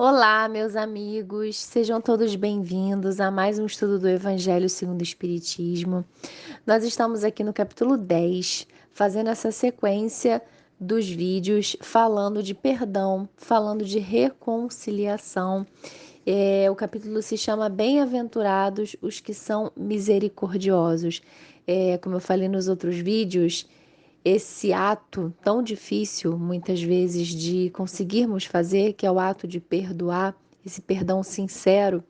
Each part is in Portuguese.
Olá, meus amigos, sejam todos bem-vindos a mais um estudo do Evangelho segundo o Espiritismo. Nós estamos aqui no capítulo 10, fazendo essa sequência dos vídeos falando de perdão, falando de reconciliação. O capítulo se chama Bem-aventurados os que são misericordiosos. Como eu falei nos outros vídeos, esse ato tão difícil, muitas vezes, de conseguirmos fazer, que é o ato de perdoar, esse perdão sincero,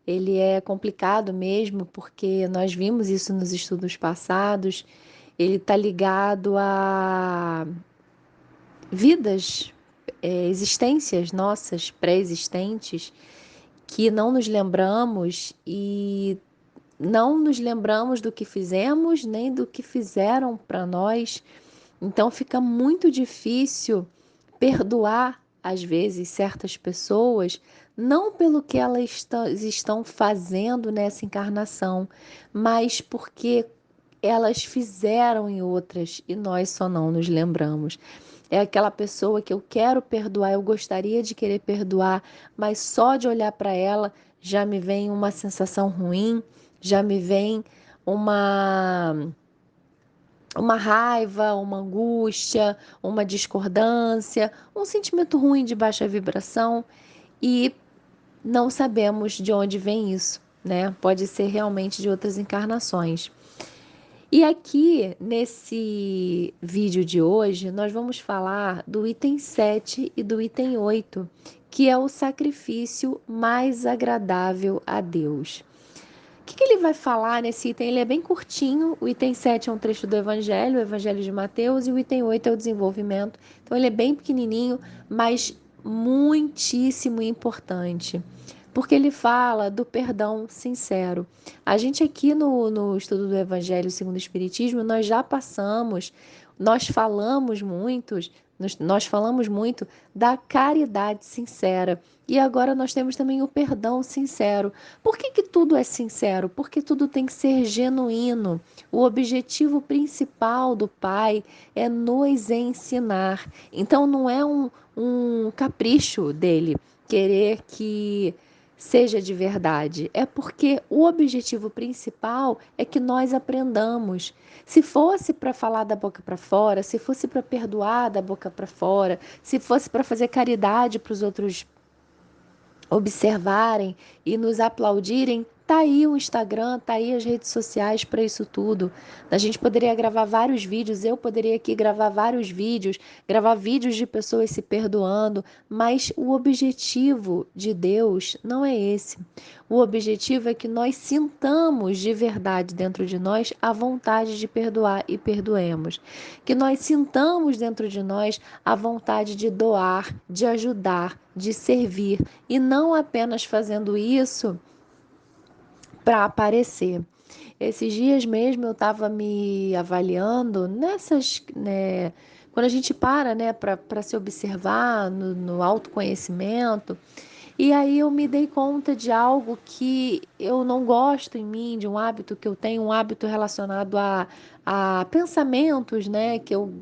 ele é complicado mesmo, porque nós vimos isso nos estudos passados, ele está ligado a vidas, existências nossas pré-existentes, que não nos lembramos e não nos lembramos do que fizemos, nem do que fizeram para nós. Então fica muito difícil perdoar, às vezes, certas pessoas, não pelo que elas estão fazendo nessa encarnação, mas porque elas fizeram em outras e nós só não nos lembramos. É aquela pessoa que eu quero perdoar, eu gostaria de querer perdoar, mas só de olhar para ela já me vem uma sensação ruim, já me vem uma raiva, uma angústia, uma discordância, um sentimento ruim de baixa vibração e não sabemos de onde vem isso, né? Pode ser realmente de outras encarnações. E aqui, nesse vídeo de hoje, nós vamos falar do item 7 e do item 8, que é o sacrifício mais agradável a Deus. O que ele vai falar nesse item? Ele é bem curtinho. O item 7 é um trecho do Evangelho, o Evangelho de Mateus, e o item 8 é o desenvolvimento. Então, ele é bem pequenininho, mas muitíssimo importante, porque ele fala do perdão sincero. A gente aqui no estudo do Evangelho segundo o Espiritismo, nós falamos muito da caridade sincera. E agora nós temos também o perdão sincero. Por que tudo é sincero? Porque tudo tem que ser genuíno. O objetivo principal do Pai é nos ensinar. Então não é um capricho dele querer que seja de verdade. É porque o objetivo principal é que nós aprendamos. Se fosse para falar da boca para fora, se fosse para perdoar da boca para fora, se fosse para fazer caridade para os outros observarem e nos aplaudirem, tá aí o Instagram, tá aí as redes sociais para isso tudo. A gente poderia gravar vários vídeos, eu poderia aqui gravar vários vídeos, gravar vídeos de pessoas se perdoando, mas o objetivo de Deus não é esse. O objetivo é que nós sintamos de verdade dentro de nós a vontade de perdoar e perdoemos. Que nós sintamos dentro de nós a vontade de doar, de ajudar, de servir e não apenas fazendo isso para aparecer. Esses dias mesmo eu estava me avaliando nessas, né, quando a gente para, né, para se observar no autoconhecimento, e aí eu me dei conta de algo que eu não gosto em mim, de um hábito que eu tenho, um hábito relacionado a pensamentos, né, que eu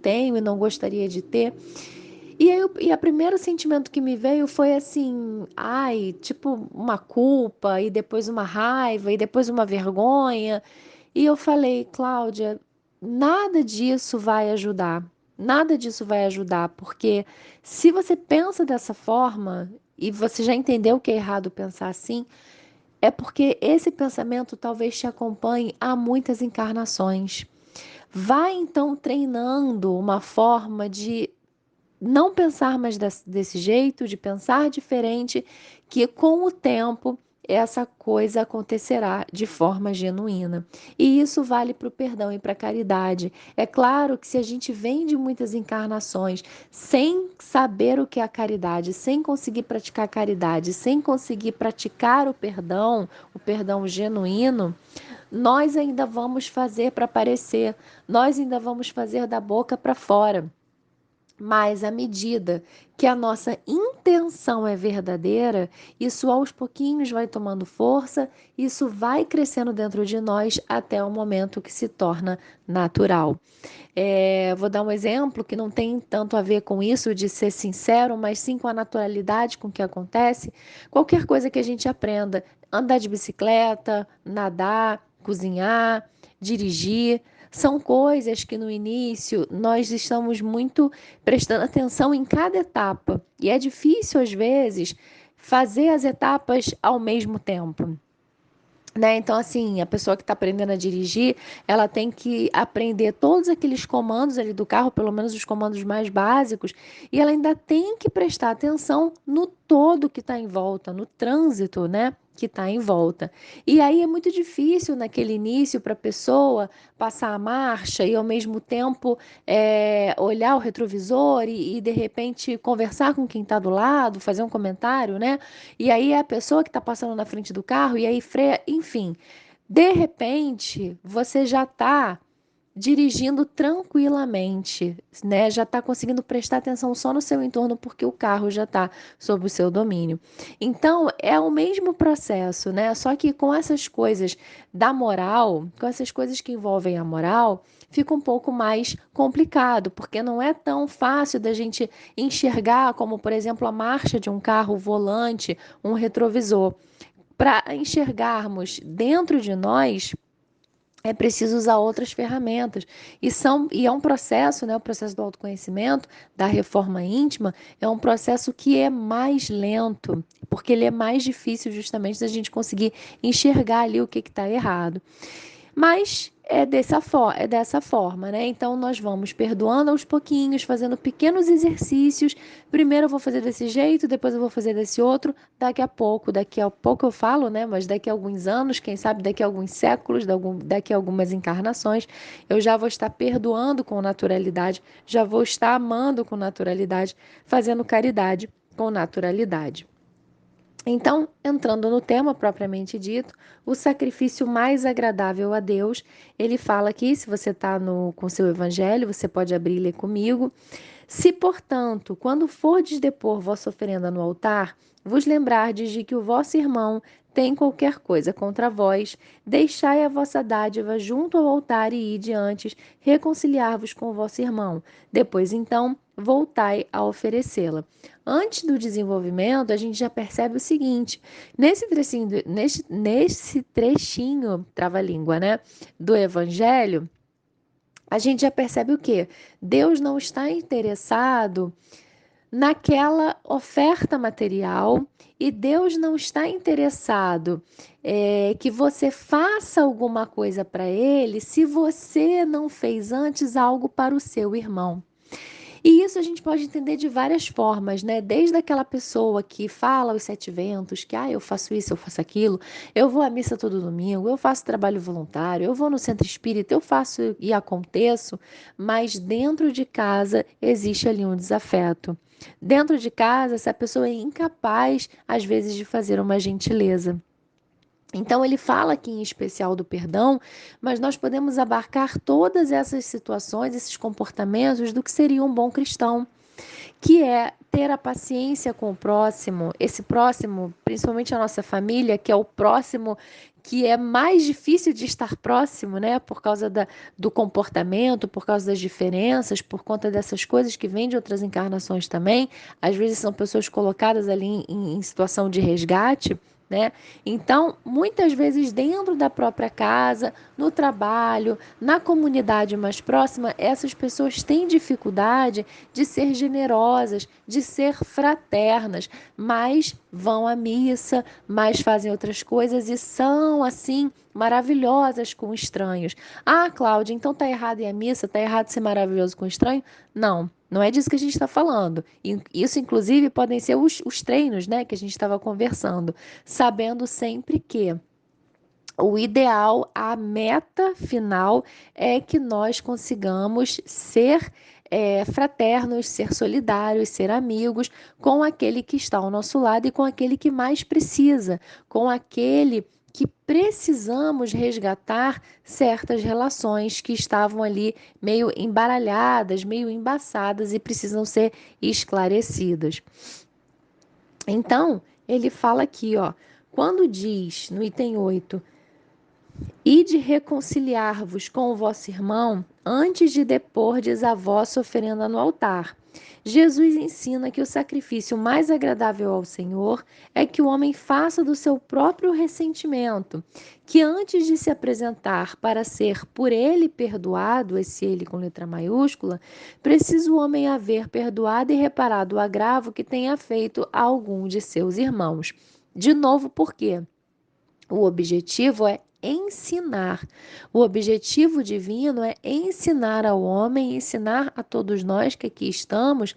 tenho e não gostaria de ter. E o primeiro sentimento que me veio foi assim, ai, tipo uma culpa, e depois uma raiva, e depois uma vergonha. E eu falei, Cláudia, nada disso vai ajudar. Nada disso vai ajudar, porque se você pensa dessa forma, e você já entendeu que é errado pensar assim, é porque esse pensamento talvez te acompanhe há muitas encarnações. Vai então treinando uma forma de não pensar mais desse jeito, de pensar diferente, que com o tempo essa coisa acontecerá de forma genuína. E isso vale para o perdão e para a caridade. É claro que se a gente vem de muitas encarnações sem saber o que é a caridade, sem conseguir praticar a caridade, sem conseguir praticar o perdão genuíno, nós ainda vamos fazer para parecer, nós ainda vamos fazer da boca para fora. Mas à medida que a nossa intenção é verdadeira, isso aos pouquinhos vai tomando força, isso vai crescendo dentro de nós até o momento que se torna natural. Vou dar um exemplo que não tem tanto a ver com isso de ser sincero, mas sim com a naturalidade com que acontece. Qualquer coisa que a gente aprenda, andar de bicicleta, nadar, cozinhar, dirigir, são coisas que no início nós estamos muito prestando atenção em cada etapa. E é difícil, às vezes, fazer as etapas ao mesmo tempo. Né? Então, assim, a pessoa que está aprendendo a dirigir, ela tem que aprender todos aqueles comandos ali do carro, pelo menos os comandos mais básicos, e ela ainda tem que prestar atenção no todo que está em volta, no trânsito, né? Que está em volta. E aí é muito difícil naquele início para a pessoa passar a marcha e ao mesmo tempo olhar o retrovisor e de repente conversar com quem está do lado, fazer um comentário, né? E aí é a pessoa que está passando na frente do carro e aí freia, enfim. De repente, você já está dirigindo tranquilamente, né? Já está conseguindo prestar atenção só no seu entorno porque o carro já está sob o seu domínio. Então, é o mesmo processo, né? Só que com essas coisas da moral, com essas coisas que envolvem a moral, fica um pouco mais complicado, porque não é tão fácil da gente enxergar como, por exemplo, a marcha de um carro, o volante, um retrovisor. Para enxergarmos dentro de nós, é preciso usar outras ferramentas. E é um processo, né? O processo do autoconhecimento, da reforma íntima, é um processo que é mais lento, porque ele é mais difícil justamente da gente conseguir enxergar ali o que está errado. Mas é dessa forma, né? Então nós vamos perdoando aos pouquinhos, fazendo pequenos exercícios. Primeiro eu vou fazer desse jeito, depois eu vou fazer desse outro. Daqui a pouco eu falo, né? Mas daqui a alguns anos, quem sabe daqui a alguns séculos, daqui a algumas encarnações, eu já vou estar perdoando com naturalidade, já vou estar amando com naturalidade, fazendo caridade com naturalidade. Então, entrando no tema propriamente dito, o sacrifício mais agradável a Deus, ele fala aqui, se você está com seu evangelho, você pode abrir e ler comigo. Se, portanto, quando fordes depor vossa oferenda no altar, vos lembrardes de que o vosso irmão tem qualquer coisa contra vós, deixai a vossa dádiva junto ao altar e ide antes reconciliar-vos com o vosso irmão. Depois, então, voltai a oferecê-la. Antes do desenvolvimento, a gente já percebe o seguinte: nesse trechinho, trava-língua, né, do Evangelho, a gente já percebe o quê? Deus não está interessado naquela oferta material e Deus não está interessado que você faça alguma coisa para Ele se você não fez antes algo para o seu irmão. E isso a gente pode entender de várias formas, né? Desde aquela pessoa que fala os sete ventos, que eu faço isso, eu faço aquilo, eu vou à missa todo domingo, eu faço trabalho voluntário, eu vou no centro espírita, eu faço e aconteço, mas dentro de casa existe ali um desafeto. Dentro de casa, essa pessoa é incapaz, às vezes, de fazer uma gentileza. Então, ele fala aqui em especial do perdão, mas nós podemos abarcar todas essas situações, esses comportamentos do que seria um bom cristão, que é ter a paciência com o próximo, esse próximo, principalmente a nossa família, que é o próximo que é mais difícil de estar próximo, né? Por causa do comportamento, por causa das diferenças, por conta dessas coisas que vêm de outras encarnações também. Às vezes são pessoas colocadas ali em situação de resgate. Né? Então, muitas vezes dentro da própria casa, no trabalho, na comunidade mais próxima, essas pessoas têm dificuldade de ser generosas, de ser fraternas, mas vão à missa, mas fazem outras coisas e são assim maravilhosas com estranhos. Ah, Cláudia, então tá errado ir à missa, tá errado ser maravilhoso com estranho? Não. Não é disso que a gente está falando. Isso, inclusive, podem ser os treinos, né, que a gente estava conversando, sabendo sempre que o ideal, a meta final é que nós consigamos ser fraternos, ser solidários, ser amigos com aquele que está ao nosso lado e com aquele que mais precisa, com aquele que precisamos resgatar certas relações que estavam ali meio embaralhadas, meio embaçadas e precisam ser esclarecidas. Então, ele fala aqui, ó, quando diz no item 8, e de reconciliar-vos com o vosso irmão antes de depordes a vossa oferenda no altar. Jesus ensina que o sacrifício mais agradável ao Senhor é que o homem faça do seu próprio ressentimento, que antes de se apresentar para ser por ele perdoado, esse ele com letra maiúscula, precisa o homem haver perdoado e reparado o agravo que tenha feito a algum de seus irmãos. De novo, por quê? O objetivo é ensinar. O objetivo divino é ensinar ao homem, ensinar a todos nós que aqui estamos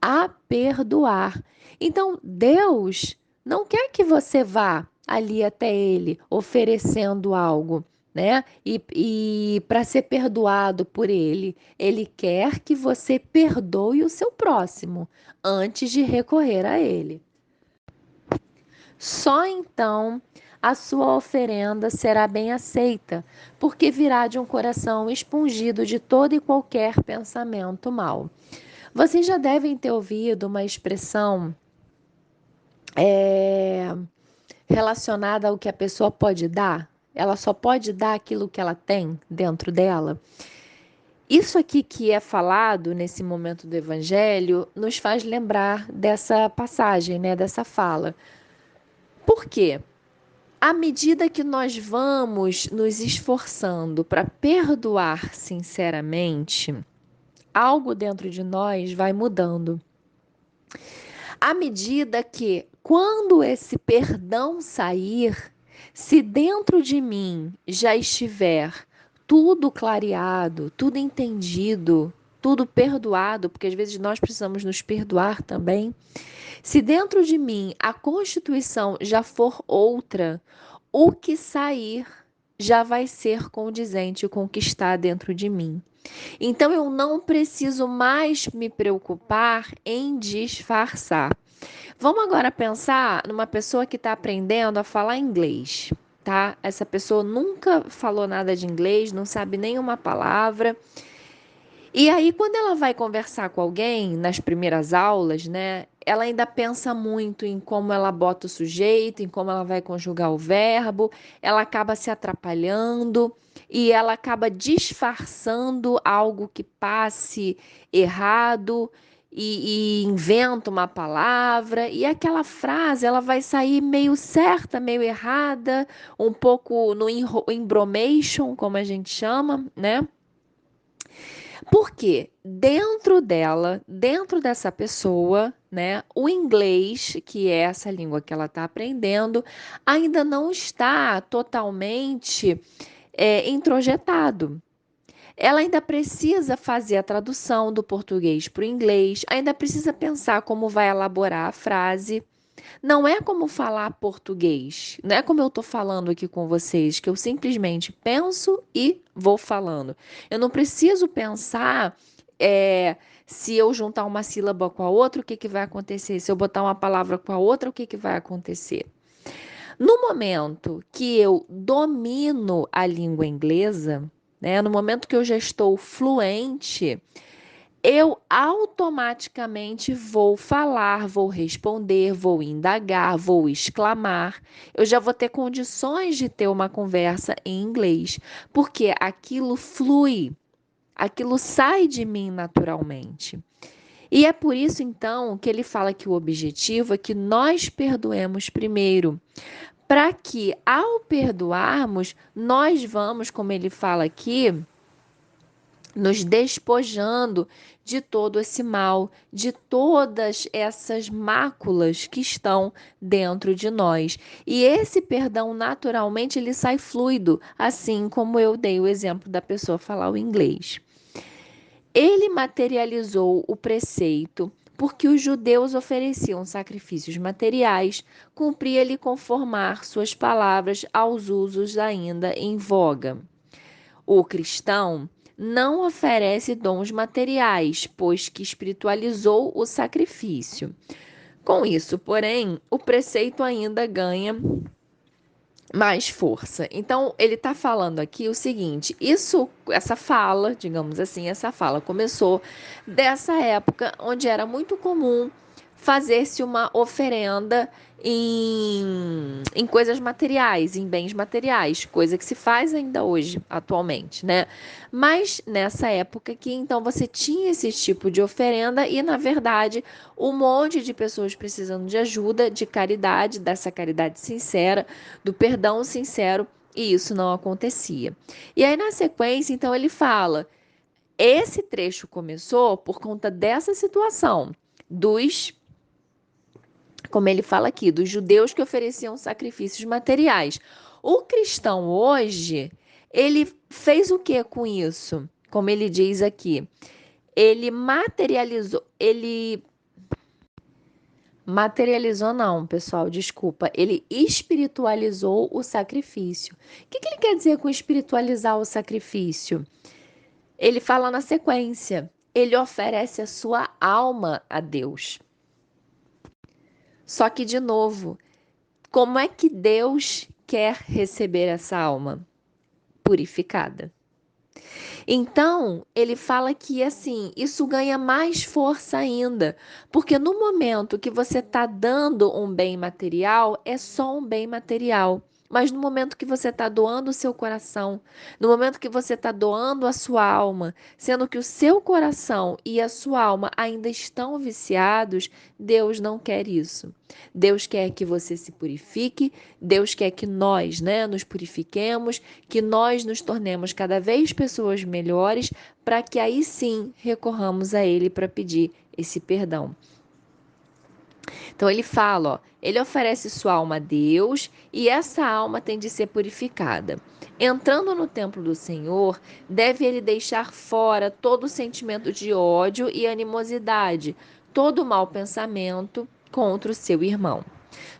a perdoar. Então, Deus não quer que você vá ali até Ele oferecendo algo, né? E para ser perdoado por Ele, Ele quer que você perdoe o seu próximo antes de recorrer a Ele. Só então a sua oferenda será bem aceita, porque virá de um coração expungido de todo e qualquer pensamento mau. Vocês já devem ter ouvido uma expressão relacionada ao que a pessoa pode dar. Ela só pode dar aquilo que ela tem dentro dela. Isso aqui que é falado nesse momento do Evangelho nos faz lembrar dessa passagem, né, dessa fala. Por quê? À medida que nós vamos nos esforçando para perdoar sinceramente, algo dentro de nós vai mudando. À medida que, quando esse perdão sair, se dentro de mim já estiver tudo clareado, tudo entendido, tudo perdoado, porque às vezes nós precisamos nos perdoar também. Se dentro de mim a constituição já for outra, o que sair já vai ser condizente com o que está dentro de mim. Então eu não preciso mais me preocupar em disfarçar. Vamos agora pensar numa pessoa que está aprendendo a falar inglês, tá? Essa pessoa nunca falou nada de inglês, não sabe nenhuma palavra. E aí, quando ela vai conversar com alguém nas primeiras aulas, né? Ela ainda pensa muito em como ela bota o sujeito, em como ela vai conjugar o verbo, ela acaba se atrapalhando e ela acaba disfarçando algo que passe errado e inventa uma palavra, e aquela frase ela vai sair meio certa, meio errada, um pouco no embromation, como a gente chama, né? Porque dentro dela, dentro dessa pessoa, né, o inglês, que é essa língua que ela está aprendendo, ainda não está totalmente introjetado. Ela ainda precisa fazer a tradução do português para o inglês, ainda precisa pensar como vai elaborar a frase. Não é como falar português, não é como eu estou falando aqui com vocês, que eu simplesmente penso e vou falando. Eu não preciso pensar se eu juntar uma sílaba com a outra, o que que vai acontecer? Se eu botar uma palavra com a outra, o que que vai acontecer? No momento que eu domino a língua inglesa, né, no momento que eu já estou fluente, eu automaticamente vou falar, vou responder, vou indagar, vou exclamar. Eu já vou ter condições de ter uma conversa em inglês, porque aquilo flui, aquilo sai de mim naturalmente. E é por isso, então, que ele fala que o objetivo é que nós perdoemos primeiro, para que, ao perdoarmos, nós vamos, como ele fala aqui, nos despojando de todo esse mal, de todas essas máculas que estão dentro de nós. E esse perdão, naturalmente, ele sai fluido, assim como eu dei o exemplo da pessoa falar o inglês. Ele materializou o preceito porque os judeus ofereciam sacrifícios materiais, cumpria-lhe conformar suas palavras aos usos ainda em voga. O cristão não oferece dons materiais, pois que espiritualizou o sacrifício. Com isso, porém, o preceito ainda ganha mais força. Então, ele está falando aqui o seguinte: essa fala, digamos assim, essa fala começou dessa época onde era muito comum fazer-se uma oferenda em coisas materiais, em bens materiais, coisa que se faz ainda hoje, atualmente, né? Mas nessa época que então você tinha esse tipo de oferenda e, na verdade, um monte de pessoas precisando de ajuda, de caridade, dessa caridade sincera, do perdão sincero, e isso não acontecia. E aí, na sequência, então, ele fala: esse trecho começou por conta dessa situação dos, como ele fala aqui, dos judeus que ofereciam sacrifícios materiais. O cristão hoje, ele fez o que com isso? Como ele diz aqui, ele materializou não, pessoal, desculpa. Ele espiritualizou o sacrifício. O que ele quer dizer com espiritualizar o sacrifício? Ele fala na sequência: ele oferece a sua alma a Deus. Só que, de novo, como é que Deus quer receber essa alma? Purificada. Então, ele fala que assim, isso ganha mais força ainda, porque no momento que você está dando um bem material, é só um bem material. Mas no momento que você está doando o seu coração, no momento que você está doando a sua alma, sendo que o seu coração e a sua alma ainda estão viciados, Deus não quer isso. Deus quer que você se purifique, Deus quer que nós, né, nos purifiquemos, que nós nos tornemos cada vez pessoas melhores, para que aí sim recorramos a Ele para pedir esse perdão. Então ele fala, ó, ele oferece sua alma a Deus e essa alma tem de ser purificada. Entrando no templo do Senhor, deve ele deixar fora todo sentimento de ódio e animosidade, todo mau pensamento contra o seu irmão.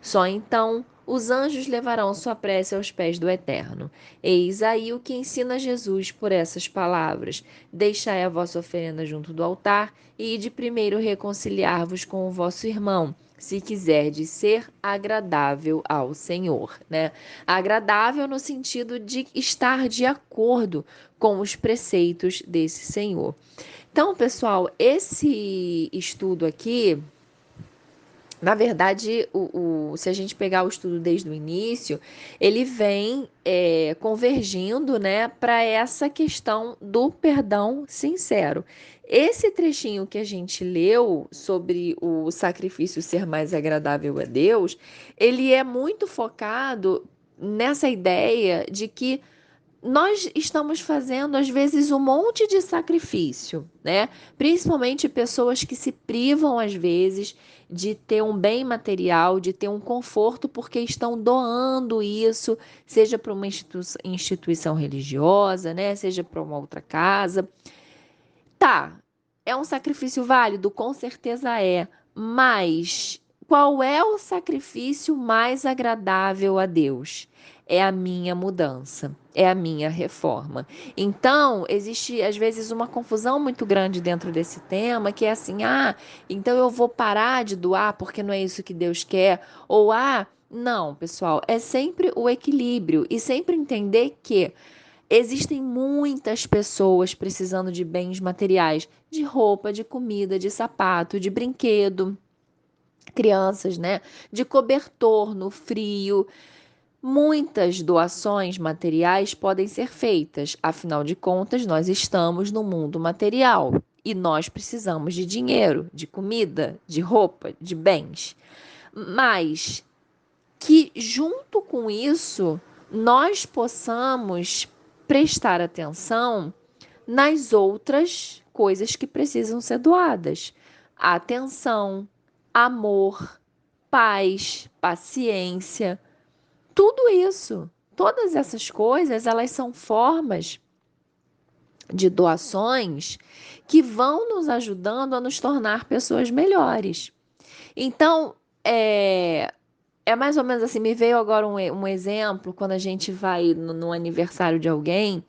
Só então os anjos levarão sua prece aos pés do Eterno. Eis aí o que ensina Jesus por essas palavras: deixai a vossa oferenda junto do altar e de primeiro reconciliar-vos com o vosso irmão, se quiserdes ser agradável ao Senhor, né? Agradável no sentido de estar de acordo com os preceitos desse Senhor. Então, pessoal, esse estudo aqui, na verdade, se a gente pegar o estudo desde o início, ele vem convergindo, né, para essa questão do perdão sincero. Esse trechinho que a gente leu sobre o sacrifício ser mais agradável a Deus, ele é muito focado nessa ideia de que nós estamos fazendo, às vezes, um monte de sacrifício, né? Principalmente pessoas que se privam, às vezes, de ter um bem material, de ter um conforto, porque estão doando isso, seja para uma instituição religiosa, né? Seja para uma outra casa. Tá, é um sacrifício válido? Com certeza é. Mas qual é o sacrifício mais agradável a Deus? É a minha mudança, é a minha reforma. Então, existe às vezes uma confusão muito grande dentro desse tema, que é assim: ah, então eu vou parar de doar porque não é isso que Deus quer, ou ah, não, pessoal, é sempre o equilíbrio e sempre entender que existem muitas pessoas precisando de bens materiais, de roupa, de comida, de sapato, de brinquedo, crianças, né? De cobertor no frio. Muitas doações materiais podem ser feitas, afinal de contas, nós estamos no mundo material e nós precisamos de dinheiro, de comida, de roupa, de bens. Mas que junto com isso nós possamos prestar atenção nas outras coisas que precisam ser doadas. Atenção, amor, paz, paciência, tudo isso. Todas essas coisas, elas são formas de doações que vão nos ajudando a nos tornar pessoas melhores. Então, é mais ou menos assim, me veio agora um exemplo, quando a gente vai no aniversário de alguém,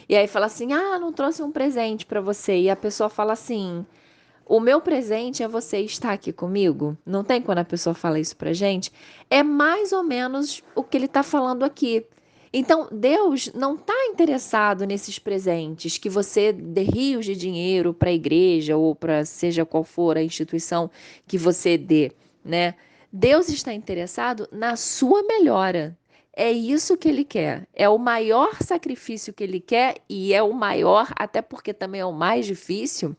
e aí fala assim, ah, não trouxe um presente para você, e a pessoa fala assim, O meu presente é você estar aqui comigo. Não tem quando a pessoa fala isso pra gente? É mais ou menos o que ele está falando aqui. Então, Deus não está interessado nesses presentes, que você dê rios de dinheiro para a igreja ou para seja qual for a instituição que você dê, né? Deus está interessado na sua melhora. É isso que ele quer. É o maior sacrifício que ele quer e é o maior, até porque também é o mais difícil,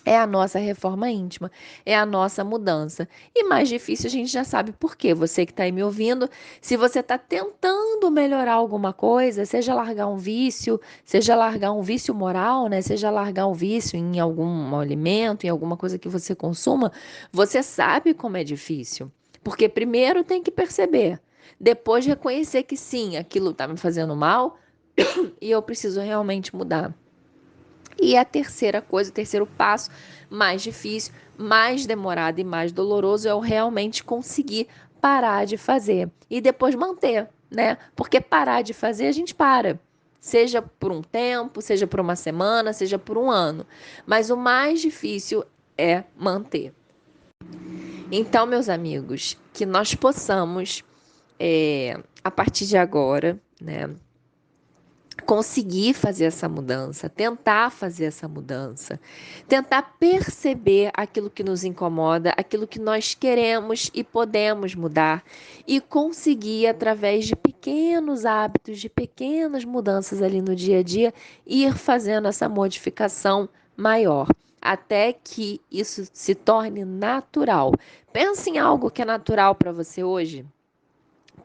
é a nossa reforma íntima, é a nossa mudança. E mais difícil a gente já sabe por quê. Você que está aí me ouvindo, se você está tentando melhorar alguma coisa, seja largar um vício, seja largar um vício moral, né? Seja largar um vício em algum alimento, em alguma coisa que você consuma, você sabe como é difícil. Porque primeiro tem que perceber, depois reconhecer que sim, aquilo está me fazendo mal e eu preciso realmente mudar. E a terceira coisa, o terceiro passo, mais difícil, mais demorado e mais doloroso, é o realmente conseguir parar de fazer e depois manter, né? Porque parar de fazer, a gente para. Seja por um tempo, seja por uma semana, seja por um ano. Mas o mais difícil é manter. Então, meus amigos, que nós possamos, a partir de agora, né? Conseguir fazer essa mudança, tentar fazer essa mudança, tentar perceber aquilo que nos incomoda, aquilo que nós queremos e podemos mudar e conseguir, através de pequenos hábitos, de pequenas mudanças ali no dia a dia, ir fazendo essa modificação maior, até que isso se torne natural. Pense em algo que é natural para você hoje.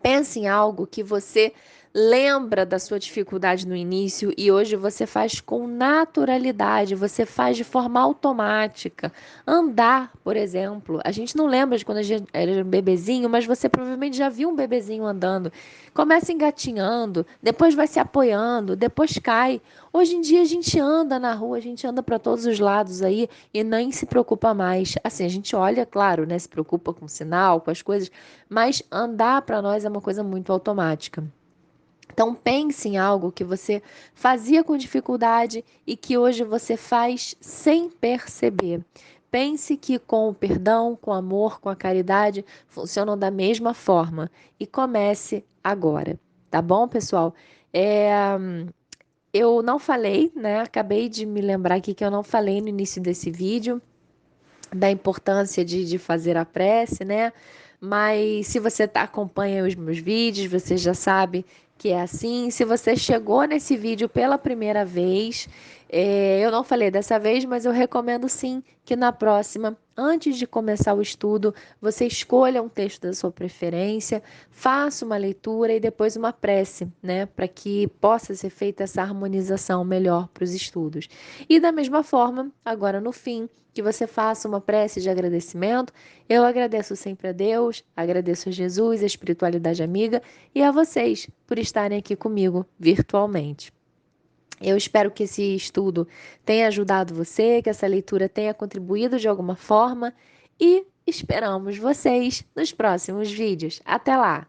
Pense em algo que você lembra da sua dificuldade no início e hoje você faz com naturalidade, você faz de forma automática. Andar, por exemplo, a gente não lembra de quando a gente era um bebezinho, mas você provavelmente já viu um bebezinho andando. Começa engatinhando, depois vai se apoiando, depois cai. Hoje em dia a gente anda na rua, a gente anda para todos os lados aí e nem se preocupa mais. Assim, a gente olha, claro, né, se preocupa com o sinal, com as coisas, mas andar para nós é uma coisa muito automática. Então pense em algo que você fazia com dificuldade e que hoje você faz sem perceber. Pense que com o perdão, com o amor, com a caridade, funcionam da mesma forma. E comece agora, tá bom, pessoal? É, eu não falei, né? Acabei de me lembrar aqui que eu não falei no início desse vídeo da importância de fazer a prece, né? Mas se você acompanha os meus vídeos, você já sabe que é assim. Se você chegou nesse vídeo pela primeira vez, eu não falei dessa vez, mas eu recomendo sim que na próxima, antes de começar o estudo, você escolha um texto da sua preferência, faça uma leitura e depois uma prece, né? Para que possa ser feita essa harmonização melhor para os estudos. E da mesma forma, agora no fim, que você faça uma prece de agradecimento. Eu agradeço sempre a Deus, agradeço a Jesus, a espiritualidade amiga e a vocês por estarem aqui comigo virtualmente. Eu espero que esse estudo tenha ajudado você, que essa leitura tenha contribuído de alguma forma e esperamos vocês nos próximos vídeos. Até lá!